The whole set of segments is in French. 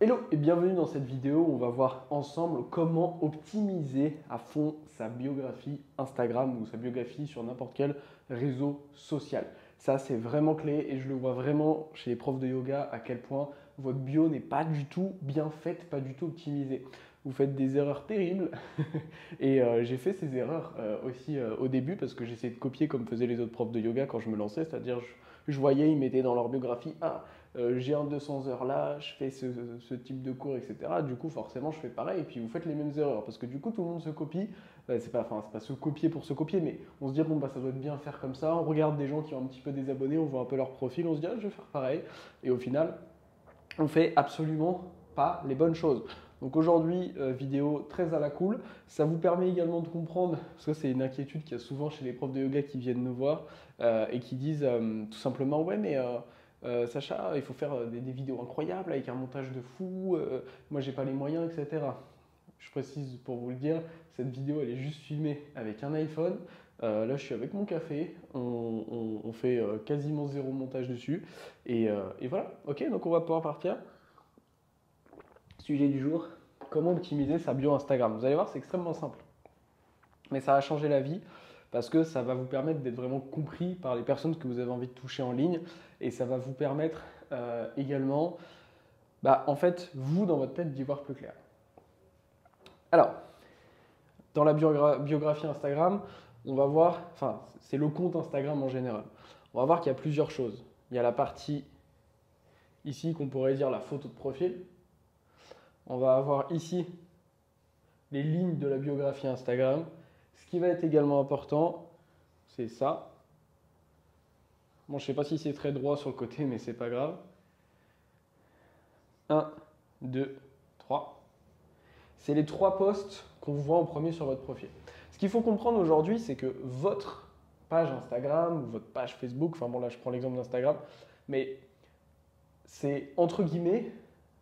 Hello et bienvenue dans cette vidéo où on va voir ensemble comment optimiser à fond sa biographie Instagram ou sa biographie sur n'importe quel réseau social. Ça, c'est vraiment clé et je le vois vraiment chez les profs de yoga à quel point votre bio n'est pas du tout bien faite, pas du tout optimisée. Vous faites des erreurs terribles et j'ai fait ces erreurs aussi au début parce que j'essayais de copier comme faisaient les autres profs de yoga quand je me lançais, c'est-à-dire je voyais, ils mettaient dans leur biographie j'ai un 200 heures là, je fais ce type de cours, etc. Du coup, forcément, je fais pareil et puis vous faites les mêmes erreurs parce que du coup, tout le monde se copie. C'est pas se copier pour se copier, mais on se dit, bon, bah, ça doit être bien faire comme ça. On regarde des gens qui ont un petit peu des abonnés, on voit un peu leur profil, on se dit, ah, je vais faire pareil. Et au final, on fait absolument pas les bonnes choses. Donc aujourd'hui, vidéo très à la cool. Ça vous permet également de comprendre, parce que c'est une inquiétude qu'il y a souvent chez les profs de yoga qui viennent nous voir et qui disent tout simplement, ouais, mais Sacha, il faut faire des vidéos incroyables avec un montage de fou, moi j'ai pas les moyens, etc. Je précise pour vous le dire, cette vidéo elle est juste filmée avec un iPhone. Là je suis avec mon café, on fait quasiment zéro montage dessus. Et voilà, ok, donc on va pouvoir partir. Sujet du jour, comment optimiser sa bio Instagram. Vous allez voir, c'est extrêmement simple. Mais ça va changer la vie parce que ça va vous permettre d'être vraiment compris par les personnes que vous avez envie de toucher en ligne et ça va vous permettre également, en fait, vous, dans votre tête, d'y voir plus clair. Alors, dans la biographie Instagram, on va voir, enfin, c'est le compte Instagram en général. On va voir qu'il y a plusieurs choses. Il y a la partie ici qu'on pourrait dire la photo de profil. On va avoir ici les lignes de la biographie Instagram. Ce qui va être également important, c'est ça. Bon, je ne sais pas si c'est très droit sur le côté, mais c'est pas grave. 1, 2, 3. C'est les 3 posts qu'on voit en premier sur votre profil. Ce qu'il faut comprendre aujourd'hui, c'est que votre page Instagram ou votre page Facebook, enfin bon là je prends l'exemple d'Instagram, mais c'est entre guillemets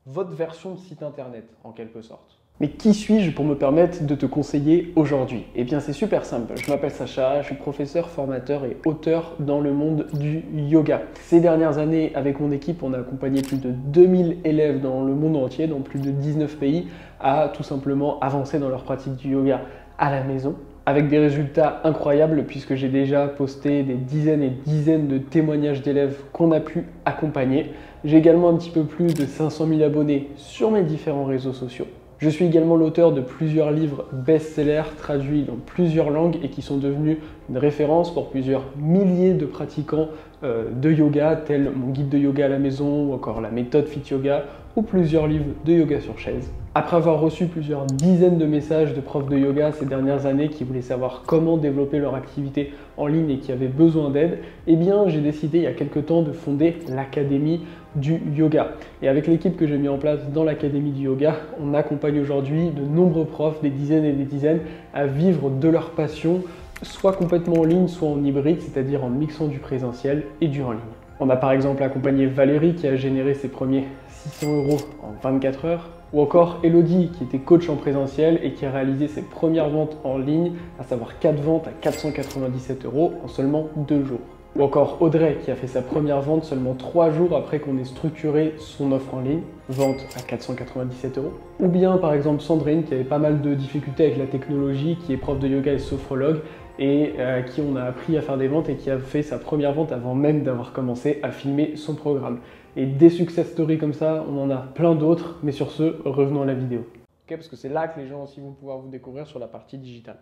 votre version de site internet en quelque sorte. Mais qui suis-je pour me permettre de te conseiller aujourd'hui? Eh bien c'est super simple, je m'appelle Sacha, je suis professeur, formateur et auteur dans le monde du yoga. Ces dernières années, avec mon équipe, on a accompagné plus de 2000 élèves dans le monde entier, dans plus de 19 pays, à tout simplement avancer dans leur pratique du yoga à la maison, avec des résultats incroyables puisque j'ai déjà posté des dizaines et dizaines de témoignages d'élèves qu'on a pu accompagner. J'ai également un petit peu plus de 500 000 abonnés sur mes différents réseaux sociaux. Je suis également l'auteur de plusieurs livres best-sellers traduits dans plusieurs langues et qui sont devenus une référence pour plusieurs milliers de pratiquants de yoga, tels mon guide de yoga à la maison ou encore la méthode Fit Yoga ou plusieurs livres de yoga sur chaise. Après avoir reçu plusieurs dizaines de messages de profs de yoga ces dernières années qui voulaient savoir comment développer leur activité en ligne et qui avaient besoin d'aide, eh bien j'ai décidé il y a quelques temps de fonder l'Académie du yoga. Et avec l'équipe que j'ai mis en place dans l'Académie du yoga, on accompagne aujourd'hui de nombreux profs, des dizaines et des dizaines, à vivre de leur passion, soit complètement en ligne, soit en hybride, c'est-à-dire en mixant du présentiel et du en ligne. On a par exemple accompagné Valérie qui a généré ses premiers 600 € en 24 heures, ou encore Elodie qui était coach en présentiel et qui a réalisé ses premières ventes en ligne, à savoir 4 ventes à 497 € en seulement 2 jours. Ou encore Audrey qui a fait sa première vente seulement 3 jours après qu'on ait structuré son offre en ligne, vente à 497 €. Ou bien par exemple Sandrine qui avait pas mal de difficultés avec la technologie, qui est prof de yoga et sophrologue et qui on a appris à faire des ventes et qui a fait sa première vente avant même d'avoir commencé à filmer son programme. Et des success stories comme ça, on en a plein d'autres, mais sur ce, revenons à la vidéo. Okay, parce que c'est là que les gens aussi vont pouvoir vous découvrir sur la partie digitale.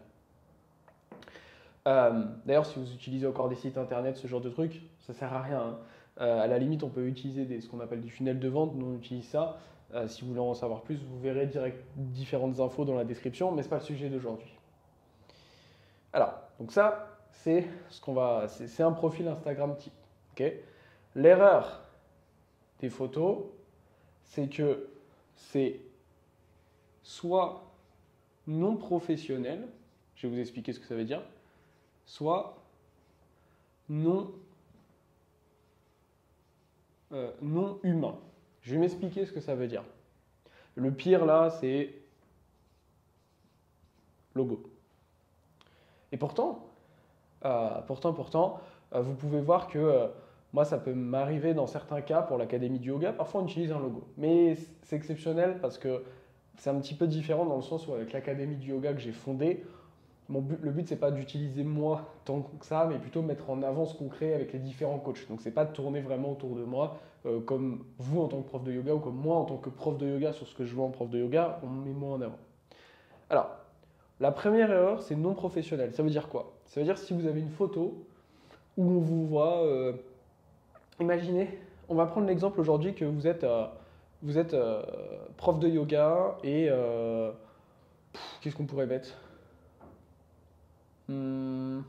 D'ailleurs, si vous utilisez encore des sites internet, ce genre de trucs, ça ne sert à rien. Hein. À la limite, on peut utiliser ce qu'on appelle du funnel de vente. Nous, on utilise ça. Si vous voulez en savoir plus, vous verrez différentes infos dans la description, mais ce n'est pas le sujet d'aujourd'hui. Alors, donc ça, c'est un profil Instagram type. Okay. L'erreur des photos, c'est que c'est soit non professionnel, je vais vous expliquer ce que ça veut dire, soit non humain. Je vais m'expliquer ce que ça veut dire. Le pire là, c'est logo. Et pourtant, vous pouvez voir que Moi, ça peut m'arriver dans certains cas pour l'Académie du yoga. Parfois, on utilise un logo. Mais c'est exceptionnel parce que c'est un petit peu différent dans le sens où avec l'Académie du yoga que j'ai fondée, le but, c'est pas d'utiliser moi tant que ça, mais plutôt mettre en avant ce qu'on crée avec les différents coachs. Donc, c'est pas de tourner vraiment autour de moi, comme vous en tant que prof de yoga ou comme moi en tant que prof de yoga sur ce que je vois en prof de yoga, on met moi en avant. Alors, la première erreur, c'est non professionnel. Ça veut dire quoi? Ça veut dire si vous avez une photo où on vous voit, imaginez, on va prendre l'exemple aujourd'hui que vous êtes prof de yoga et qu'est-ce qu'on pourrait mettre? Je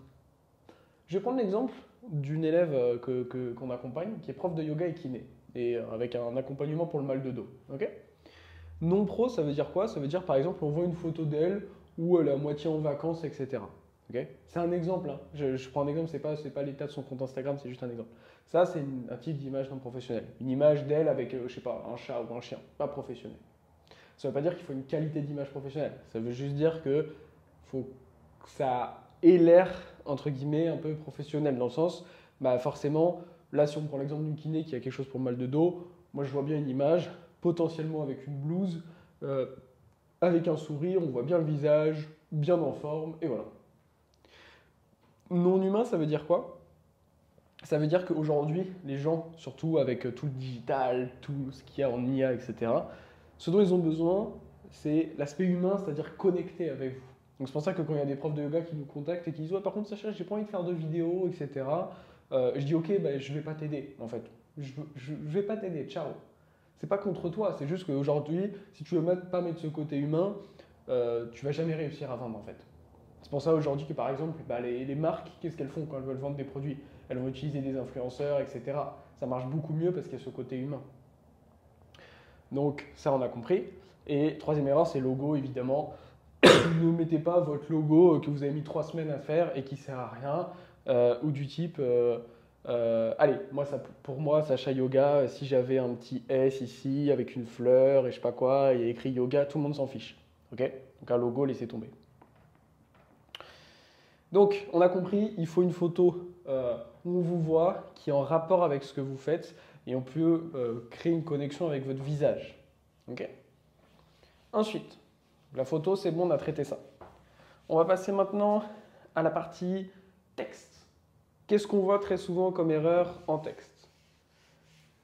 vais prendre l'exemple d'une élève qu'on accompagne qui est prof de yoga et kiné et avec un accompagnement pour le mal de dos. Ok. Non pro, ça veut dire quoi? Ça veut dire par exemple, on voit une photo d'elle où elle est à moitié en vacances, etc. Okay, c'est un exemple. Hein. Je prends un exemple, c'est pas l'état de son compte Instagram, c'est juste un exemple. Ça, c'est un type d'image non professionnelle. Une image d'elle avec, je sais pas, un chat ou un chien, pas professionnel. Ça ne veut pas dire qu'il faut une qualité d'image professionnelle. Ça veut juste dire que faut que ça ait l'air, entre guillemets, un peu professionnel. Dans le sens, bah forcément, là, si on prend l'exemple d'une kiné qui a quelque chose pour le mal de dos, moi, je vois bien une image, potentiellement avec une blouse, avec un sourire, on voit bien le visage, bien en forme, et voilà. Non humain, ça veut dire quoi? Ça veut dire qu'aujourd'hui, les gens, surtout avec tout le digital, tout ce qu'il y a en IA, etc., ce dont ils ont besoin, c'est l'aspect humain, c'est-à-dire connecter avec vous. Donc c'est pour ça que quand il y a des profs de yoga qui nous contactent et qui disent ouais, par contre Sacha, j'ai pas envie de faire de vidéos, etc. Je dis ok, bah, je vais pas t'aider en fait. Je vais pas t'aider, ciao. C'est pas contre toi, c'est juste qu'aujourd'hui, si tu veux pas mettre ce côté humain, tu vas jamais réussir à vendre en fait. C'est pour ça aujourd'hui que par exemple, bah, les marques, qu'est-ce qu'elles font quand elles veulent vendre des produits? Elles vont utiliser des influenceurs, etc. Ça marche beaucoup mieux parce qu'il y a ce côté humain. Donc ça, on a compris. Et troisième erreur, c'est logo, évidemment. Ne mettez pas votre logo que vous avez mis 3 semaines à faire et qui ne sert à rien, ou du type, allez, pour moi, Sacha Yoga, si j'avais un petit S ici avec une fleur et je sais pas quoi, et écrit yoga, tout le monde s'en fiche. Okay, donc un logo, laissez tomber. Donc, on a compris, il faut une photo où on vous voit, qui est en rapport avec ce que vous faites, et on peut créer une connexion avec votre visage. Okay. Ensuite, la photo, c'est bon, on a traité ça. On va passer maintenant à la partie texte. Qu'est-ce qu'on voit très souvent comme erreur en texte?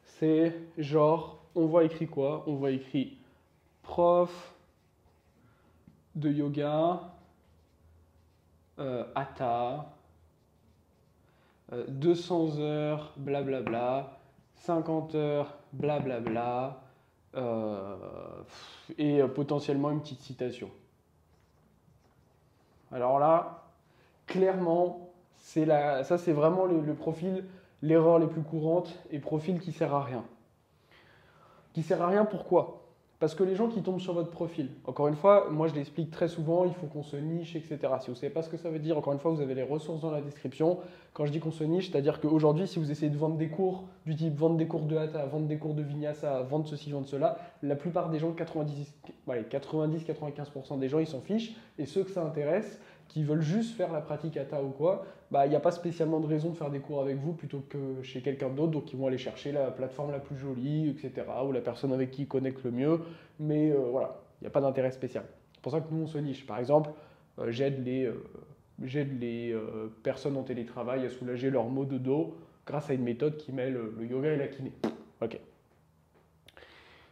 C'est genre, on voit écrit quoi? On voit écrit prof de yoga, Hatha, 200 heures, blablabla, 50 heures, blablabla, et potentiellement une petite citation. Alors là, clairement, ça c'est vraiment le profil, l'erreur les plus courantes et profil qui sert à rien. Qui sert à rien pourquoi? Parce que les gens qui tombent sur votre profil, encore une fois, moi je l'explique très souvent, il faut qu'on se niche, etc. Si vous ne savez pas ce que ça veut dire, encore une fois, vous avez les ressources dans la description. Quand je dis qu'on se niche, c'est-à-dire qu'aujourd'hui, si vous essayez de vendre des cours du type vendre des cours de Hatha, vendre des cours de Vinyasa, vendre ceci, vendre cela, la plupart des gens, 90-95% des gens, ils s'en fichent. Et ceux que ça intéresse, qui veulent juste faire la pratique Hatha ou quoi, il n'y a pas spécialement de raison de faire des cours avec vous plutôt que chez quelqu'un d'autre, donc ils vont aller chercher la plateforme la plus jolie, etc., ou la personne avec qui ils connectent le mieux, mais voilà, il n'y a pas d'intérêt spécial. C'est pour ça que nous, on se niche. Par exemple, j'aide les personnes en télétravail à soulager leurs maux de dos grâce à une méthode qui mêle le yoga et la kiné. Ok.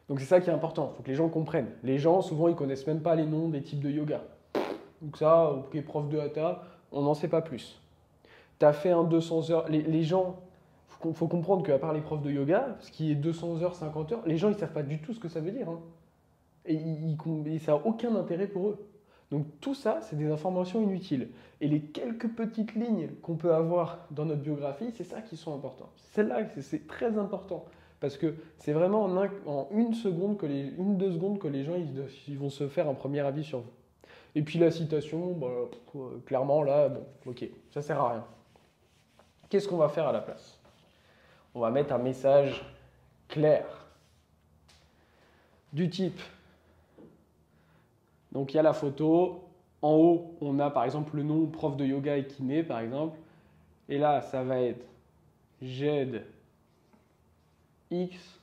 Donc c'est ça qui est important, il faut que les gens comprennent. Les gens, souvent, ils ne connaissent même pas les noms des types de yoga. Donc ça, ok, prof de Hatha, on n'en sait pas plus. Tu as fait un 200 heures. Les gens, il faut comprendre qu'à part les profs de yoga, ce qui est 200 heures, 50 heures, les gens, ils ne savent pas du tout ce que ça veut dire. Hein. Et ça n'a aucun intérêt pour eux. Donc tout ça, c'est des informations inutiles. Et les quelques petites lignes qu'on peut avoir dans notre biographie, c'est ça qui sont importantes. Celle-là, c'est très important. Parce que c'est vraiment en une seconde, deux secondes que les gens ils vont se faire un premier avis sur vous. Et puis la citation, clairement là, bon, ok, ça sert à rien. Qu'est-ce qu'on va faire à la place? On va mettre un message clair. Du type, donc il y a la photo, en haut on a par exemple le nom prof de yoga et kiné par exemple, et là ça va être j'aide X,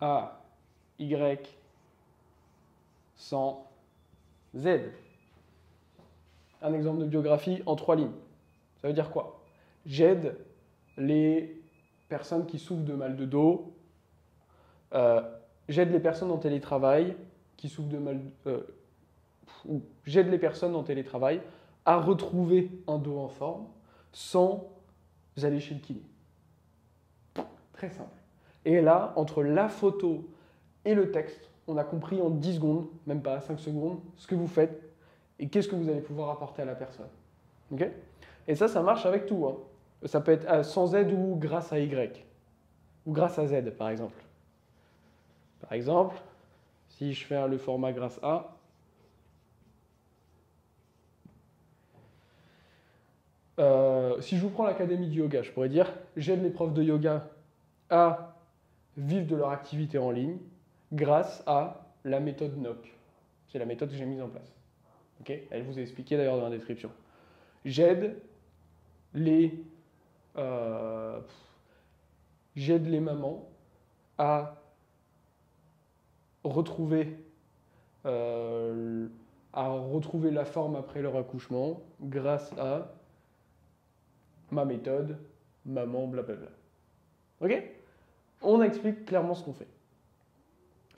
A, Y, sans Z. Un exemple de biographie en 3 lignes. Ça veut dire quoi? J'aide les personnes qui souffrent de mal de dos. J'aide les personnes en télétravail qui souffrent de mal ou j'aide les personnes en télétravail à retrouver un dos en forme sans aller chez le kiné. Très simple. Et là, entre la photo et le texte, on a compris en 10 secondes, même pas 5 secondes, ce que vous faites et qu'est-ce que vous allez pouvoir apporter à la personne. Okay? Et ça marche avec tout. Hein. Ça peut être sans Z ou grâce à Y. Ou grâce à Z, par exemple. Par exemple, si je fais le format grâce à, si je vous prends l'académie du yoga, je pourrais dire j'aide les profs de yoga à vivre de leur activité en ligne grâce à la méthode NOC. C'est la méthode que j'ai mise en place. Okay? Elle vous est expliquée d'ailleurs dans la description. J'aide les mamans à retrouver la forme après leur accouchement grâce à ma méthode, maman, blablabla. Ok? On explique clairement ce qu'on fait.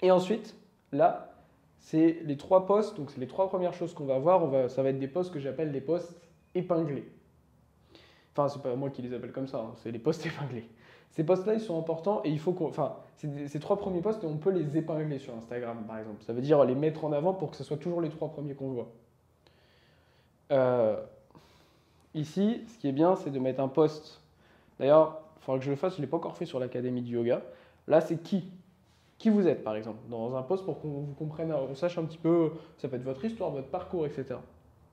Et ensuite, là, c'est les 3 posts, donc c'est les 3 premières choses qu'on va voir. Ça va être des posts que j'appelle des posts épinglés. Enfin, c'est pas moi qui les appelle comme ça, hein, c'est les posts épinglés. Ces posts-là, ils sont importants et il faut qu'on. Enfin, ces 3 premiers posts, on peut les épingler sur Instagram, par exemple. Ça veut dire les mettre en avant pour que ce soit toujours les 3 premiers qu'on voit. Ici, ce qui est bien, c'est de mettre un post. D'ailleurs, il faudra que je le fasse, je ne l'ai pas encore fait sur l'Académie du yoga. Là, c'est qui vous êtes, par exemple, dans un post pour qu'on vous comprenne, on sache un petit peu, ça peut être votre histoire, votre parcours, etc.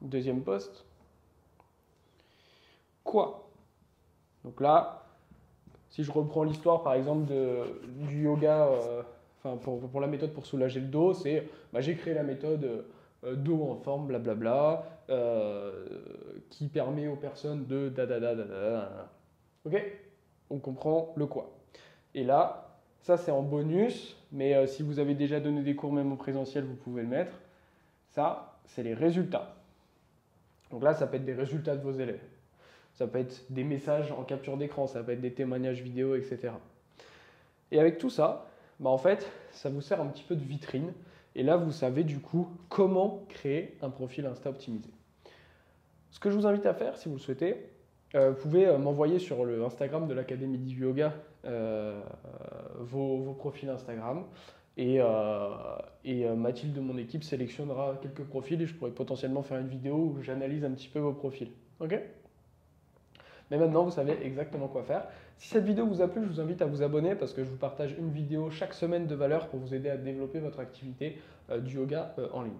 Deuxième post. Quoi? Donc là, si je reprends l'histoire, par exemple, du yoga, pour la méthode pour soulager le dos, c'est j'ai créé la méthode dos en forme, blablabla, qui permet aux personnes de Ok? On comprend le quoi. Et là, ça c'est en bonus, mais si vous avez déjà donné des cours même au présentiel, vous pouvez le mettre. Ça, c'est les résultats. Donc là, ça peut être des résultats de vos élèves. Ça peut être des messages en capture d'écran, ça peut être des témoignages vidéo, etc. Et avec tout ça, en fait, ça vous sert un petit peu de vitrine. Et là, vous savez du coup comment créer un profil Insta optimisé. Ce que je vous invite à faire, si vous le souhaitez, vous pouvez m'envoyer sur le Instagram de l'Académie du Yoga vos profils Instagram. Et Mathilde de mon équipe sélectionnera quelques profils et je pourrais potentiellement faire une vidéo où j'analyse un petit peu vos profils. Ok ? Mais maintenant, vous savez exactement quoi faire. Si cette vidéo vous a plu, je vous invite à vous abonner parce que je vous partage une vidéo chaque semaine de valeur pour vous aider à développer votre activité du yoga en ligne.